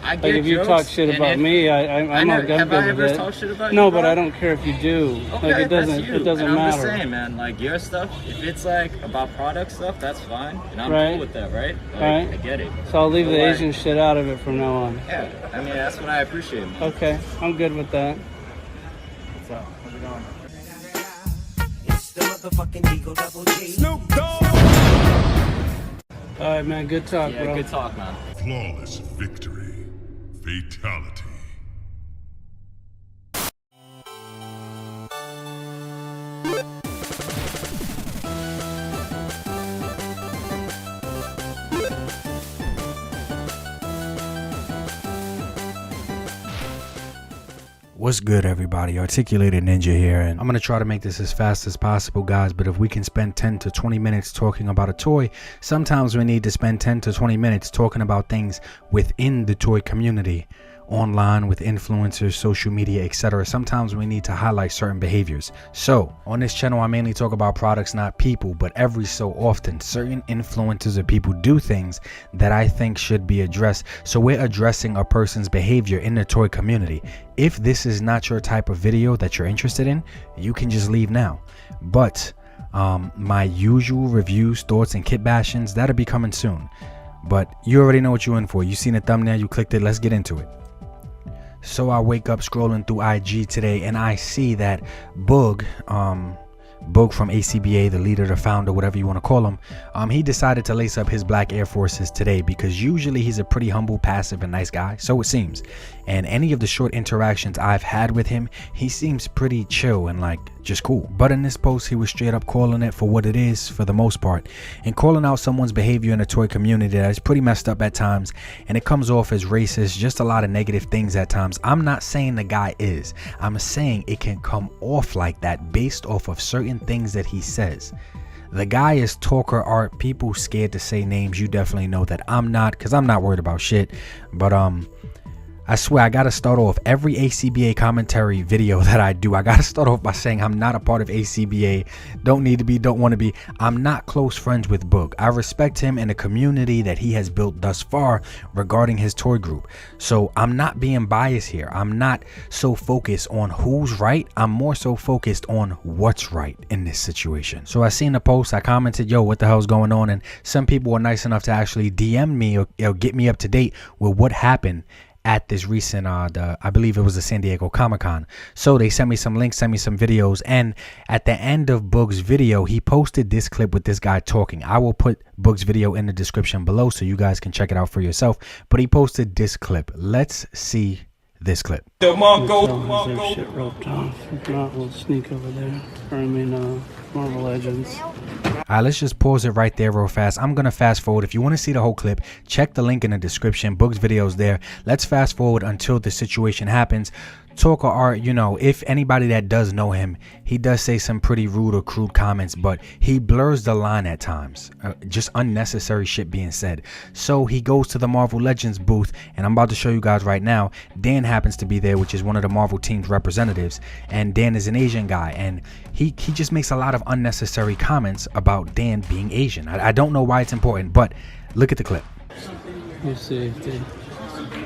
I get like if you jokes, talk shit about me, I'm not good have I ever with it. talked shit about you? No, bro? but I don't care if you do. Okay, Like it doesn't and matter. I'm just saying, man, like your stuff, if it's like about product stuff, that's fine, and I'm cool with that, right? Like, I get it. So I'll leave the like, Asian shit out of it from now on. Yeah, I mean that's what I appreciate. Man. Okay, I'm good with that. What's up? How's it going? It's the motherfucking Eagle Double G. Snoop Dogg. All right, man. Good talk, Yeah, bro. good talk, man. Flawless victory. Fatality. What's good, everybody? Articulated Ninja here, and I'm going to try to make this as fast as possible, guys, but if we can spend 10 to 20 minutes talking about a toy, sometimes we need to spend 10 to 20 minutes talking about things within the toy community, online, with influencers, social media, etc. Sometimes we need to highlight certain behaviors. So on this channel, I mainly talk about products, not people, but every so often certain influencers or people do things that I think should be addressed. So we're addressing a person's behavior in the toy community. If this is not your type of video that you're interested in, you can just leave now. But my usual reviews, thoughts, and kit bashings, that'll be coming soon. But you already know what you're in for. You seen the thumbnail, you clicked it, let's get into it. So I wake up scrolling through IG today and I see that Boog, Boog from ACBA, the leader, the founder, whatever you want to call him, he decided to lace up his black Air Forces today because usually he's a pretty humble, passive, and nice guy, so it seems. And any of the short interactions I've had with him, he seems pretty chill and like just cool. But in this post, he was straight up calling it for what it is for the most part, and calling out someone's behavior in the toy community that is pretty messed up at times, and it comes off as racist, just a lot of negative things at times. I'm not saying the guy is, I'm saying it can come off like that based off of certain things that he says. The guy is TalkerArt. People scared to say names. You definitely know that I'm not, because I'm not worried about shit. But I swear I gotta start off every ACBA commentary video that I do. I gotta start off by saying I'm not a part of ACBA. Don't need to be, don't want to be. I'm not close friends with Boog. I respect him and the community that he has built thus far regarding his toy group. So I'm not being biased here. I'm not so focused on who's right. I'm more so focused on what's right in this situation. So I seen the post, I commented, yo, what the hell's going on? And some people were nice enough to actually DM me or get me up to date with what happened at this recent I believe it was the San Diego Comic-Con. So they sent me some links, sent me some videos, and at the end of Boog's video, he posted this clip with this guy talking. I will put Boog's video in the description below so you guys can check it out for yourself, but he posted this clip. Let's see this clip. Shit roped off. If not, we'll sneak over there. Marvel Legends. Alright, let's just pause it right there real fast. I'm gonna fast forward. If you want to see the whole clip, check the link in the description. Boog's video's there. Let's fast forward until the situation happens. TalkerArt, you know, if anybody that does know him, he does say some pretty rude or crude comments, but he blurs the line at times. Just unnecessary shit being said. So he goes to the Marvel Legends booth, and I'm about to show you guys right now. Dan happens to be there, which is one of the Marvel team's representatives, and Dan is an Asian guy, and he just makes a lot of unnecessary comments about Dan being Asian. I don't know why it's important, but look at the clip. Let's see if they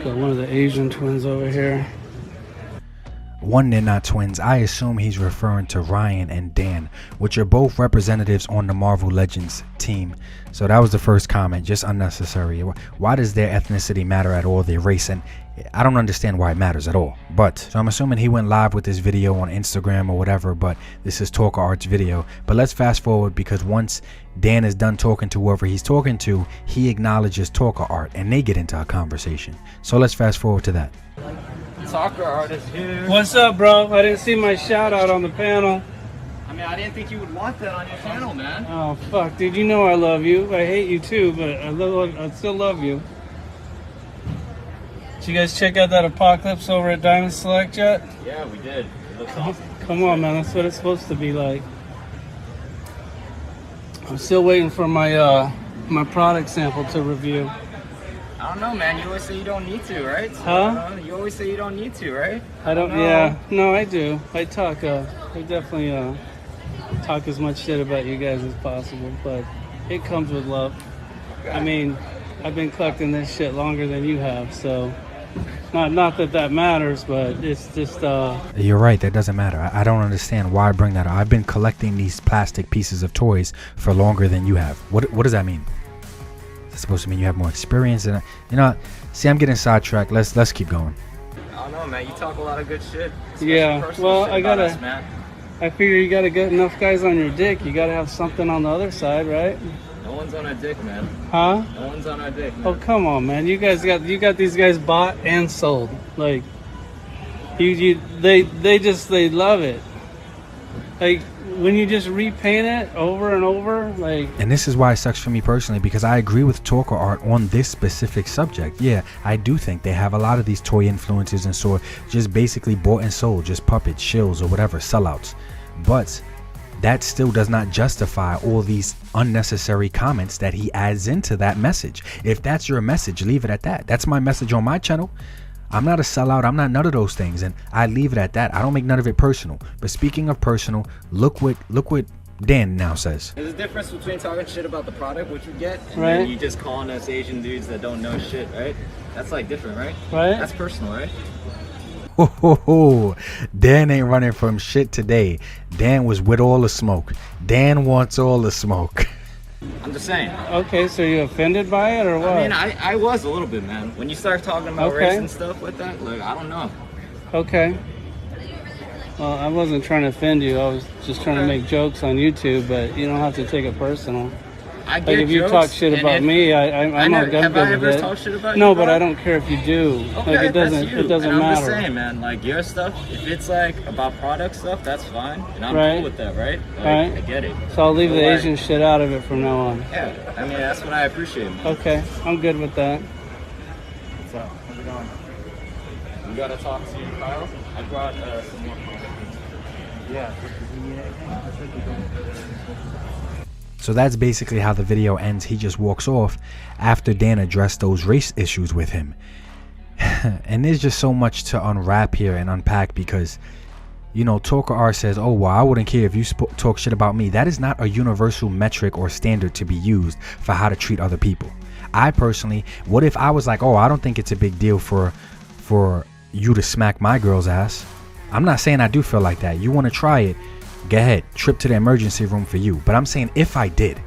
got one of the Asian twins over here. One, they're not twins. I assume he's referring to Ryan and Dan, which are both representatives on the Marvel Legends team. So that was the first comment, just unnecessary. Why does their ethnicity matter at all, their race? And I don't understand why it matters at all. But so I'm assuming he went live with this video on Instagram or whatever, but this is TalkerArt's video. But let's fast forward, because once Dan is done talking to whoever he's talking to, he acknowledges TalkerArt and they get into a conversation. So let's fast forward to that. TalkerArt is here. What's up, bro? I didn't see my shout out on the panel. I mean, I didn't think you would want that on your channel, man. Oh fuck, dude! You know I love you. I hate you too, but I still love you. Did you guys check out that Apocalypse over at Diamond Select yet? Yeah, we did. It looks awesome. Come on, man. That's what it's supposed to be like. I'm still waiting for my my product sample to review. I don't know, man. You always say you don't need to, right? Huh? You always say you don't need to, right? I don't. Yeah. No, I do. I talk. I definitely talk as much shit about you guys as possible, but it comes with love. I mean, I've been collecting this shit longer than you have, so Not that that matters, but it's just You're right, that doesn't matter. I don't understand why I bring that up. I've been collecting these plastic pieces of toys for longer than you have. What does that mean? It's supposed to mean you have more experience, and you know, see, I'm getting sidetracked. Let's keep going. I don't know, man. You talk a lot of good shit. Yeah, well, I gotta. Us, man. I figure you gotta get enough guys on your dick. You gotta have something on the other side, right? No one's on our dick, man. Huh? No one's on our dick, man. Oh, come on, man. You got these guys bought and sold. Like they love it. Like when you just repaint it over and over, like. And this is why it sucks for me personally, because I agree with TalkerArt on this specific subject. Yeah, I do think they have a lot of these toy influences and so just basically bought and sold, just puppets, shills, or whatever, sellouts. But that still does not justify all these unnecessary comments that he adds into that message. If that's your message, leave it at that. That's my message on my channel. I'm not a sellout. I'm not none of those things, and I leave it at that. I don't make none of it personal. But speaking of personal, look what Dan now says. There's a difference between talking shit about the product, which you get, and right. then you just calling us Asian dudes that don't know shit, right? That's like different, right? Right. That's personal, right? Oh, Dan ain't running from shit today. Dan was with all the smoke. Dan wants all the smoke. I'm just saying. Okay, so you offended by it or what? I mean, I was a little bit, man. When you start talking about race and stuff like that, like, I don't know. Okay. Well, I wasn't trying to offend you. I was just trying to make jokes on YouTube, but you don't have to take it personal. I get like if you jokes, talk shit about me, I'm not good have I with ever it. talked shit about you, no, bro? but I don't care if you do. Okay, like it doesn't I'm matter. just saying, man, like your stuff, if it's like about product stuff, that's fine. And I'm right. cool with that, right? Like, right. I get it. So I'll leave but the like, Asian shit out of it from now on. Yeah, I mean, that's what I appreciate. Man. Okay, I'm good with that. What's up? How's it going? You gotta talk to Kyle. I brought some more products. Yeah. So that's basically how the video ends. He just walks off after Dan addressed those race issues with him. And there's just so much to unwrap here and unpack because, you know, TalkerArt says, oh, well, I wouldn't care if you talk shit about me. That is not a universal metric or standard to be used for how to treat other people. I personally, what if I was like, oh, I don't think it's a big deal for you to smack my girl's ass. I'm not saying I do feel like that. You want to try it, go ahead, trip to the emergency room for you. But I'm saying if I did,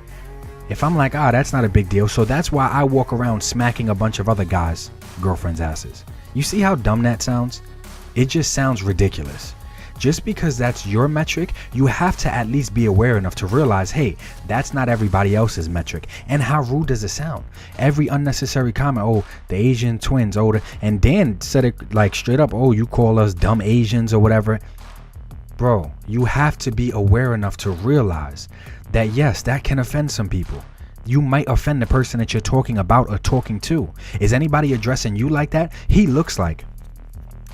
if I'm like, that's not a big deal. So that's why I walk around smacking a bunch of other guys' girlfriends' asses. You see how dumb that sounds? It just sounds ridiculous. Just because that's your metric, you have to at least be aware enough to realize, hey, that's not everybody else's metric. And how rude does it sound? Every unnecessary comment, oh, the Asian twins, oh, and Dan said it like straight up, oh, you call us dumb Asians or whatever. Bro, you have to be aware enough to realize that yes, that can offend some people. You might offend the person that you're talking about or talking to. Is anybody addressing you like that? He looks like,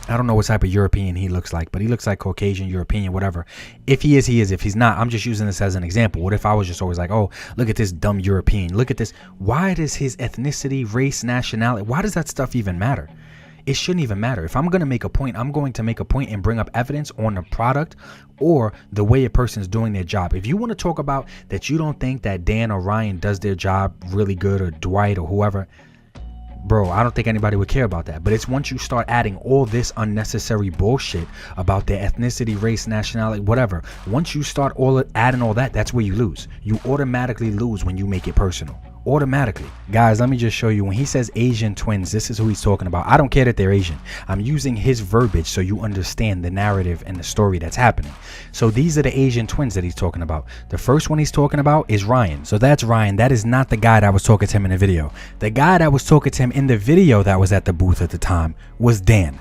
I don't know what type of European he looks like, but he looks like Caucasian, European, whatever. If he is, he is. If he's not, I'm just using this as an example. What if I was just always like, oh, look at this dumb European. Look at this. Why does his ethnicity, race, nationality, why does that stuff even matter? It shouldn't even matter. If I'm going to make a point, I'm going to make a point and bring up evidence on the product or the way a person's doing their job. If you want to talk about that you don't think that Dan or Ryan does their job really good, or Dwight or whoever, bro, I don't think anybody would care about that. But it's once you start adding all this unnecessary bullshit about their ethnicity, race, nationality, whatever. Once you start adding all that, that's where you lose. You automatically lose when you make it personal. Automatically. Guys, let me just show you. When he says Asian twins, this is who he's talking about. I don't care that they're Asian. I'm using his verbiage so you understand the narrative and the story that's happening. So these are the Asian twins that he's talking about. The first one he's talking about is Ryan. So that's Ryan. That is not the guy that was talking to him in the video. The guy that was talking to him in the video that was at the booth at the time was Dan.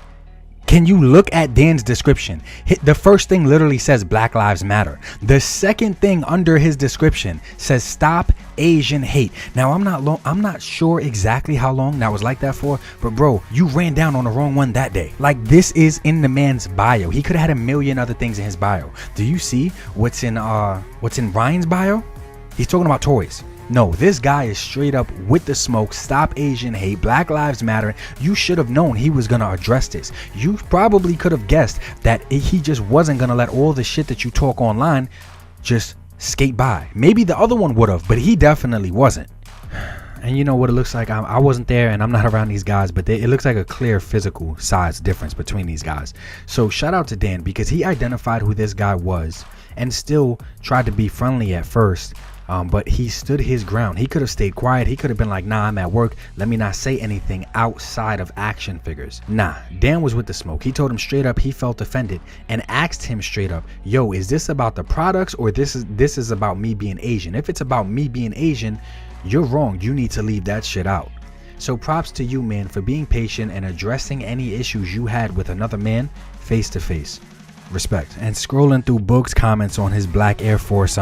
Can you look at Dan's description? The first thing literally says Black Lives Matter. The second thing under his description says stop Asian hate. Now I'm not sure exactly how long that was like that for, but bro, you ran down on the wrong one that day. Like, this is in the man's bio. He could have had a million other things in his bio. Do you see what's in Ryan's bio? He's talking about toys. No, this guy is straight up with the smoke. Stop Asian hate. Black Lives Matter. You should have known he was going to address this. You probably could have guessed that he just wasn't going to let all the shit that you talk online just skate by. Maybe the other one would have, but he definitely wasn't. And you know what it looks like? I wasn't there and I'm not around these guys, but it looks like a clear physical size difference between these guys. So shout out to Dan, because he identified who this guy was and still tried to be friendly at first. But he stood his ground. He could have stayed quiet. He could have been like, nah, I'm at work. Let me not say anything outside of action figures. Nah, Dan was with the smoke. He told him straight up he felt offended and asked him straight up, yo, is this about the products or this is about me being Asian? If it's about me being Asian, you're wrong. You need to leave that shit out. So props to you, man, for being patient and addressing any issues you had with another man face to face. Respect. And scrolling through Boog's comments on his Black Air Force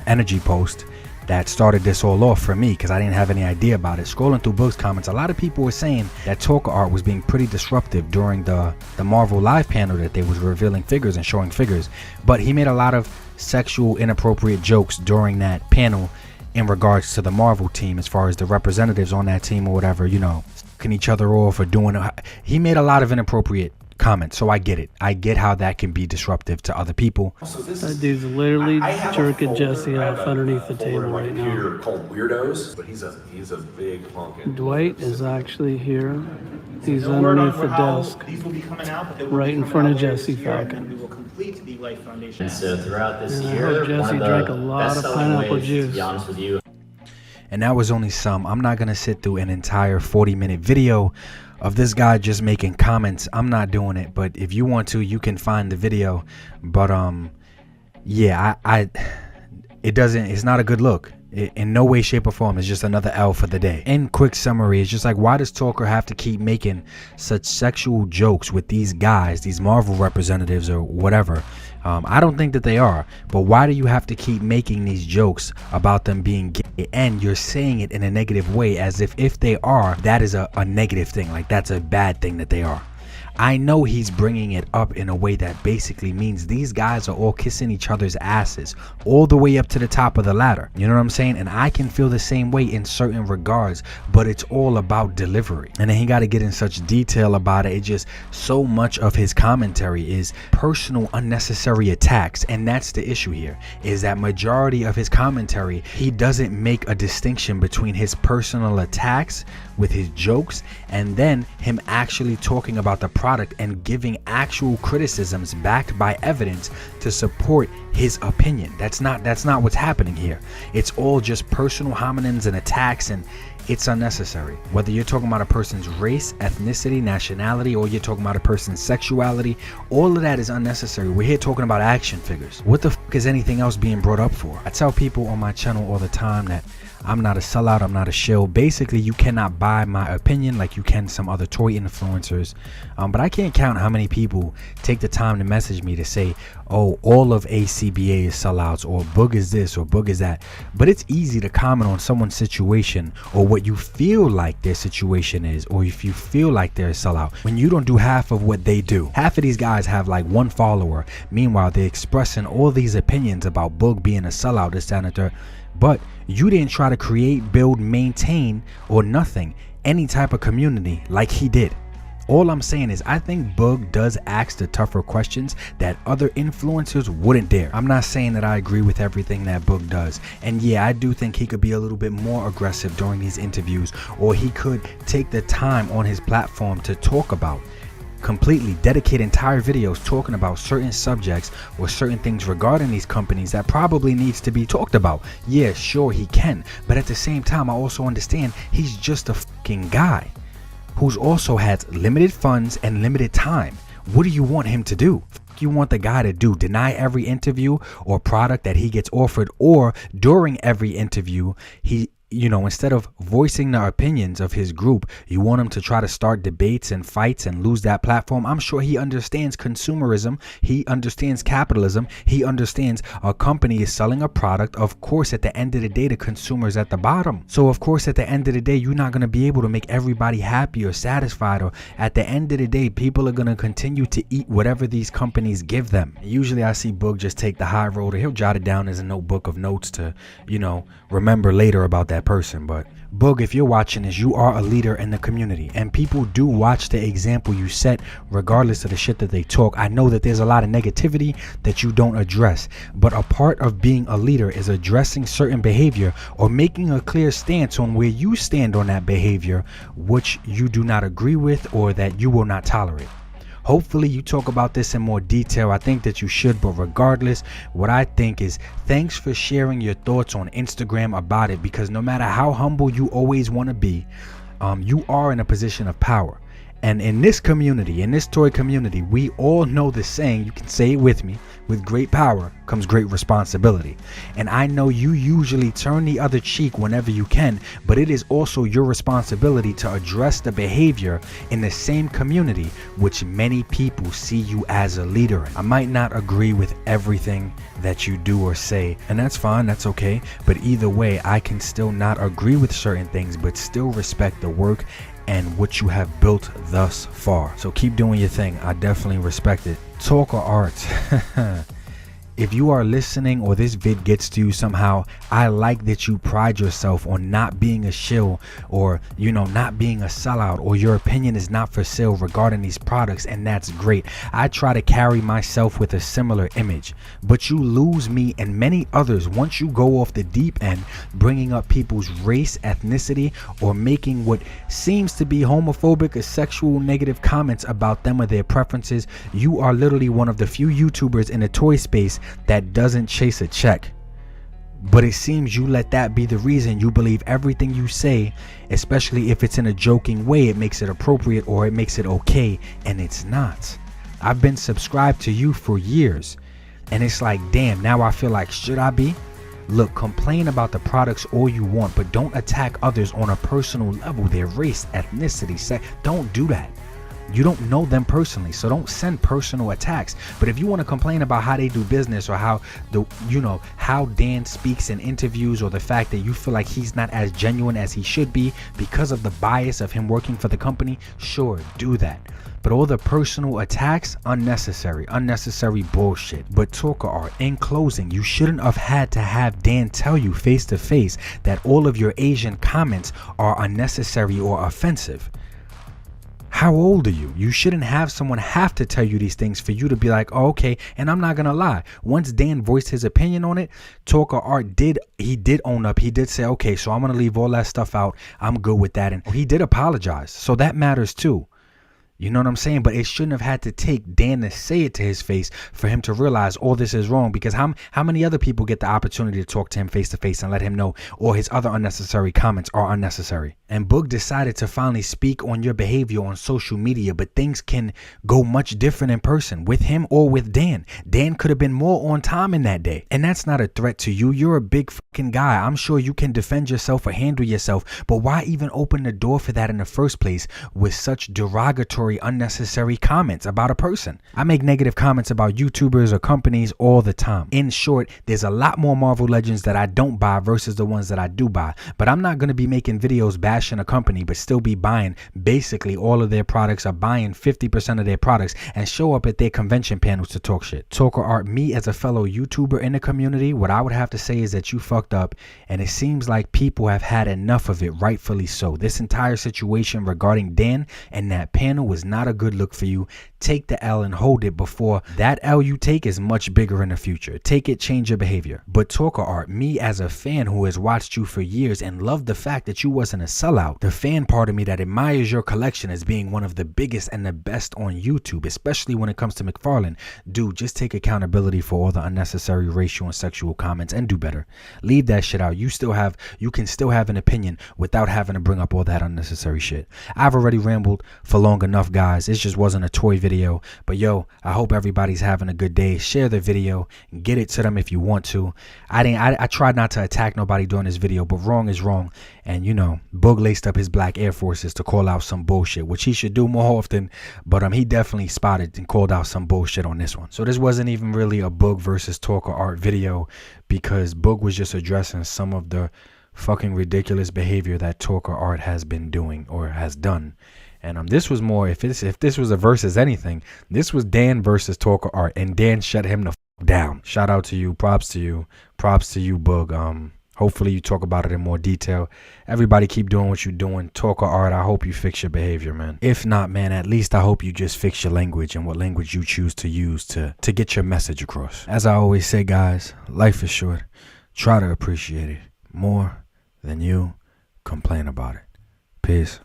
energy post that started this all off for me, because I didn't have any idea about it. Scrolling through Boog's comments, a lot of people were saying that TalkerArt was being pretty disruptive during the Marvel live panel that they was revealing figures and showing figures. But he made a lot of sexual inappropriate jokes during that panel in regards to the Marvel team, as far as the representatives on that team or whatever, you know, fucking each other off or doing. He made a lot of inappropriate comments, so I get it. I get how that can be disruptive to other people. That dude's literally jerking Jesse off underneath the table right now. Called Weirdos, but he's a big honkin'. Dwight is actually here. He's underneath the desk, right in front of Jesse Falcon. And so throughout this And I year, heard Jesse drank a lot of pineapple juice. to be honest with you, And that was only some. I'm not gonna sit through an entire 40-minute video of this guy just making comments. I'm not doing it, but if you want to, you can find the video. But yeah, it's not a good look. In no way, shape, or form. It's just another L for the day. In quick summary, it's just like, why does Talker have to keep making such sexual jokes with these guys, these Marvel representatives or whatever? I don't think that they are, but why do you have to keep making these jokes about them being gay, and you're saying it in a negative way, as if they are, that is a negative thing, like that's a bad thing that they are. I know he's bringing it up in a way that basically means these guys are all kissing each other's asses all the way up to the top of the ladder. You know what I'm saying? And I can feel the same way in certain regards, but it's all about delivery. And then he got to get in such detail about it. It just, so much of his commentary is personal, unnecessary attacks. And that's the issue here, is that majority of his commentary, he doesn't make a distinction between his personal attacks with his jokes and then him actually talking about the product and giving actual criticisms backed by evidence to support his opinion. That's not what's happening here. It's all just personal homonyms and attacks, and it's unnecessary. Whether you're talking about a person's race, ethnicity, nationality, or you're talking about a person's sexuality, all of that is unnecessary. We're here talking about action figures. What the fuck is anything else being brought up for? I tell people on my channel all the time that I'm not a sellout, I'm not a shill. Basically, you cannot buy my opinion like you can some other toy influencers. But I can't count how many people take the time to message me to say, oh, all of ACBA is sellouts, or Boog is this, or Boog is that. But it's easy to comment on someone's situation or what you feel like their situation is, or if you feel like they're a sellout, when you don't do half of what they do. Half of these guys have like one follower. Meanwhile, they're expressing all these opinions about Boog being a sellout, this, that, and the third. But you didn't try to create, build, maintain, or nothing, any type of community like he did. All I'm saying is I think Boog does ask the tougher questions that other influencers wouldn't dare. I'm not saying that I agree with everything that Boog does. And yeah, I do think he could be a little bit more aggressive during these interviews, or he could take the time on his platform to talk about, completely dedicate entire videos talking about certain subjects or certain things regarding these companies that probably needs to be talked about. Yeah, sure, he can, but at the same time, I also understand he's just a fucking guy who's also has limited funds and limited time. What do you want him to do? You want the guy to do? Deny every interview or product that he gets offered, or during every interview, instead of voicing the opinions of his group, you want him to try to start debates and fights and lose that platform? I'm sure he understands consumerism. He understands capitalism. He understands a company is selling a product. Of course, at the end of the day, the consumer's at the bottom. So of course, at the end of the day, you're not going to be able to make everybody happy or satisfied. Or at the end of the day, people are going to continue to eat whatever these companies give them. Usually I see Boog just take the high road, or he'll jot it down as a notebook of notes to, remember later about that person. But Boog, if you're watching this, you are a leader in the community, and people do watch the example you set regardless of the shit that they talk. I know that there's a lot of negativity that you don't address, but a part of being a leader is addressing certain behavior or making a clear stance on where you stand on that behavior, which you do not agree with or that you will not tolerate. Hopefully you talk about this in more detail. I think that you should, but regardless, what I think is thanks for sharing your thoughts on Instagram about it, because no matter how humble you always want to be, you are in a position of power. And in this community, in this toy community, we all know the saying, you can say it with me, with great power comes great responsibility. And I know you usually turn the other cheek whenever you can, but it is also your responsibility to address the behavior in the same community which many people see you as a leader in. I might not agree with everything that you do or say, and that's fine, that's okay. But either way, I can still not agree with certain things, but still respect the work and what you have built thus far. So keep doing your thing. I definitely respect it. TalkerArt. If you are listening or this vid gets to you somehow, I like that you pride yourself on not being a shill or, you know, not being a sellout, or your opinion is not for sale regarding these products, and that's great. I try to carry myself with a similar image, but you lose me and many others once you go off the deep end, bringing up people's race, ethnicity, or making what seems to be homophobic or sexual negative comments about them or their preferences. You are literally one of the few YouTubers in the toy space that doesn't chase a check, but it seems you let that be the reason you believe everything you say, especially if it's in a joking way. It makes it appropriate or it makes it okay, and it's not. I've been subscribed to you for years, and it's like, damn, now I feel like, should I be? Look, complain about the products all you want, but don't attack others on a personal level, their race, ethnicity, sex. Don't do that. You don't know them personally, so don't send personal attacks. But if you want to complain about how they do business, or how how Dan speaks in interviews, or the fact that you feel like he's not as genuine as he should be because of the bias of him working for the company, sure, do that. But all the personal attacks, unnecessary bullshit. But TalkerArt, in closing, you shouldn't have had to have Dan tell you face to face that all of your Asian comments are unnecessary or offensive. How old are you? You shouldn't have someone have to tell you these things for you to be like, oh, okay. And I'm not gonna lie, once Dan voiced his opinion on it, TalkerArt did own up. He did say, okay, so I'm gonna leave all that stuff out. I'm good with that. And he did apologize, so that matters too. You know what I'm saying? But it shouldn't have had to take Dan to say it to his face for him to realize all this is wrong, because how many other people get the opportunity to talk to him face to face and let him know all his other unnecessary comments are unnecessary? And Boog decided to finally speak on your behavior on social media, but things can go much different in person with him or with Dan. Dan could have been more on time in that day, and that's not a threat to you. You're a big fucking guy. I'm sure you can defend yourself or handle yourself, but why even open the door for that in the first place with such derogatory, unnecessary comments about a person? I make negative comments about YouTubers or companies all the time. In short, there's a lot more Marvel Legends that I don't buy versus the ones that I do buy, but I'm not going to be making videos bashing a company but still be buying basically all of their products, or buying 50% of their products, and show up at their convention panels to talk shit. TalkerArt, me as a fellow YouTuber in the community, what I would have to say is that you fucked up, and it seems like people have had enough of it, rightfully so. This entire situation regarding Dan and that panel was not a good look for you. Take the L and hold it before that L you take is much bigger in the future. Take it, change your behavior. But TalkerArt, me as a fan who has watched you for years and loved the fact that you wasn't a sellout, the fan part of me that admires your collection as being one of the biggest and the best on YouTube, especially when it comes to McFarlane, dude, just take accountability for all the unnecessary racial and sexual comments and do better. Leave that shit out. You can still have an opinion without having to bring up all that unnecessary shit. I've already rambled for long enough, guys. It just wasn't a toy video. But yo, I hope everybody's having a good day. Share the video, get it to them if you want to. I tried not to attack nobody during this video, but wrong is wrong. And you know, Boog laced up his black Air Forces to call out some bullshit, which he should do more often. But he definitely spotted and called out some bullshit on this one. So this wasn't even really a Boog versus TalkerArt video, because Boog was just addressing some of the fucking ridiculous behavior that TalkerArt has been doing or has done. And this was more, if this was a versus anything, this was Dan versus TalkerArt, and Dan shut him the fuck down. Shout out to you, props to you, Boog. Hopefully you talk about it in more detail. Everybody keep doing what you're doing. TalkerArt, I hope you fix your behavior, man. If not, man, at least I hope you just fix your language and what language you choose to use to get your message across. As I always say, guys, life is short. Try to appreciate it more than you complain about it. Peace.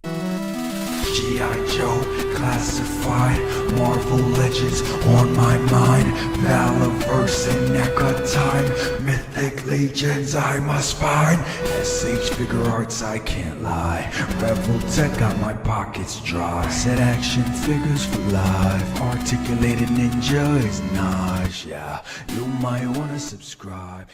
G.I. Joe, classified, Marvel Legends on my mind, Valaverse and NECA time, Mythic Legions I must find, SH Figure Arts I can't lie, Rebel Tech got my pockets dry, Set action figures for life, Articulated Ninja is nice, yeah, you might wanna subscribe.